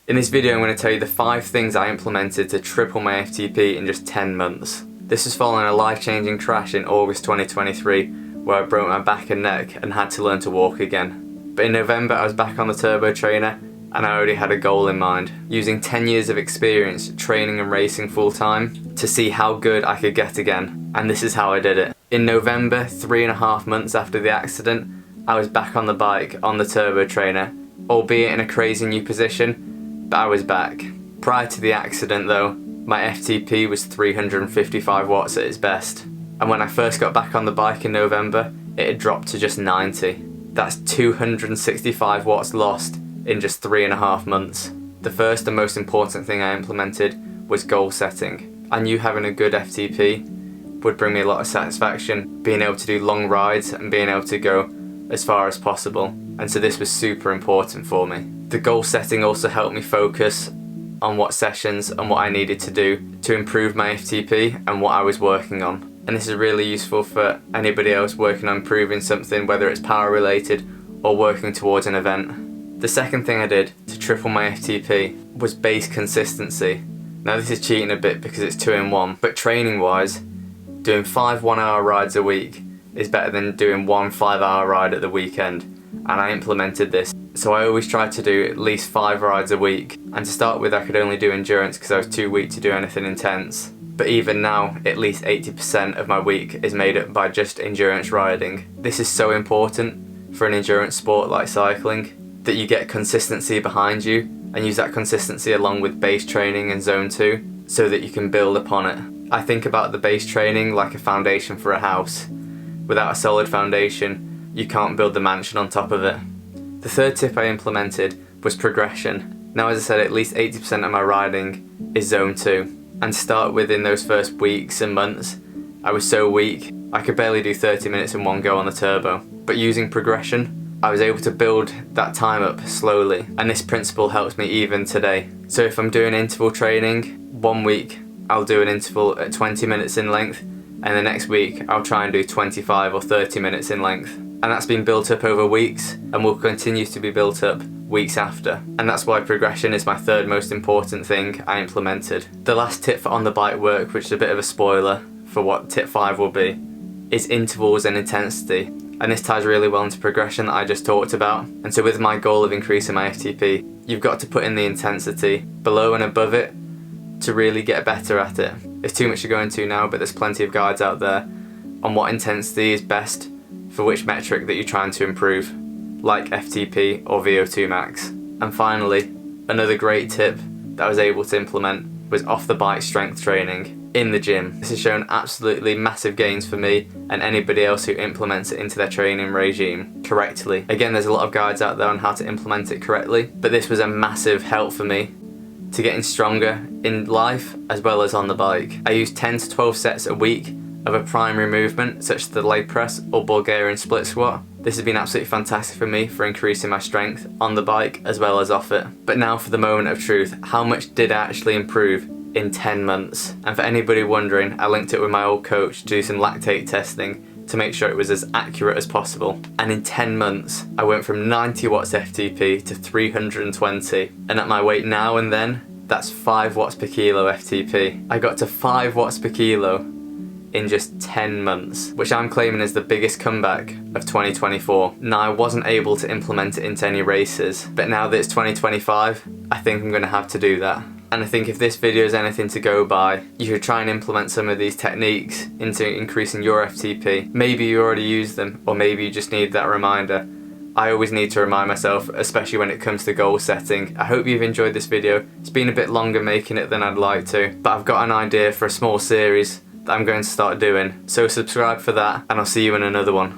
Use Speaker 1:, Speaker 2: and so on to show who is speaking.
Speaker 1: In this video I'm going to tell you the 5 things I implemented to triple my FTP in just 10 months. This was following a life-changing crash in August 2023 where I broke my back and neck and had to learn to walk again. But in November I was back on the turbo trainer and I already had a goal in mind, using 10 years of experience training and racing full time to see how good I could get again, and this is how I did it. In November, 3.5 months after the accident, I was back on the bike on the turbo trainer, albeit in a crazy new position, but I was back. Prior to the accident though, my FTP was 355 watts at its best, and when I first got back on the bike in November, it had dropped to just 90. That's 265 watts lost in just 3.5 months. The first and most important thing I implemented was goal setting. I knew having a good FTP would bring me a lot of satisfaction, being able to do long rides and being able to go as far as possible, and so this was super important for me. The goal setting also helped me focus on what sessions and what I needed to do to improve my FTP and what I was working on. And this is really useful for anybody else working on improving something, whether it's power related or working towards an event. The second thing I did to triple my FTP was base consistency. Now this is cheating a bit because it's 2 in 1, but training wise, doing 5 1-hour rides a week is better than doing 1 5-hour ride at the weekend, and I implemented this. So I always tried to do at least 5 rides a week, and to start with I could only do endurance because I was too weak to do anything intense. But even now, at least 80% of my week is made up by just endurance riding. This is so important for an endurance sport like cycling, that you get consistency behind you and use that consistency along with base training and zone 2 so that you can build upon it. I think about the base training like a foundation for a house. Without a solid foundation, you can't build the mansion on top of it. The third tip I implemented was progression. Now as I said, at least 80% of my riding is zone 2. And to start with, in those first weeks and months, I was so weak, I could barely do 30 minutes in one go on the turbo. But using progression, I was able to build that time up slowly, and this principle helps me even today. So if I'm doing interval training, 1 week I'll do an interval at 20 minutes in length, and the next week I'll try and do 25 or 30 minutes in length. And that's been built up over weeks and will continue to be built up weeks after. And that's why progression is my third most important thing I implemented. The last tip for on the bike work, which is a bit of a spoiler for what tip 5 will be, is intervals and intensity. And this ties really well into progression that I just talked about. And so with my goal of increasing my FTP, you've got to put in the intensity below and above it to really get better at it. There's too much to go into now, but there's plenty of guides out there on what intensity is best for which metric that you're trying to improve, like FTP or VO2 max. And finally, another great tip that I was able to implement was off the bike strength training in the gym. This has shown absolutely massive gains for me and anybody else who implements it into their training regime correctly. Again, there's a lot of guides out there on how to implement it correctly, but this was a massive help for me to getting stronger in life as well as on the bike. I use 10 to 12 sets a week of a primary movement such as the leg press or Bulgarian split squat. This has been absolutely fantastic for me for increasing my strength on the bike as well as off it. But now for the moment of truth, how much did I actually improve in 10 months? And for anybody wondering, I linked it with my old coach to do some lactate testing to make sure it was as accurate as possible. And in 10 months, I went from 90 watts FTP to 320. And at my weight now and then, that's 5 watts per kilo FTP. I got to 5 watts per kilo in just 10 months, which I'm claiming is the biggest comeback of 2024. Now, I wasn't able to implement it into any races, but now that it's 2025, I think I'm gonna have to do that. And I think if this video is anything to go by, you should try and implement some of these techniques into increasing your FTP. Maybe you already use them, or maybe you just need that reminder. I always need to remind myself, especially when it comes to goal setting. I hope you've enjoyed this video. It's been a bit longer making it than I'd like to, but I've got an idea for a small series that I'm going to start doing. So subscribe for that, and I'll see you in another one.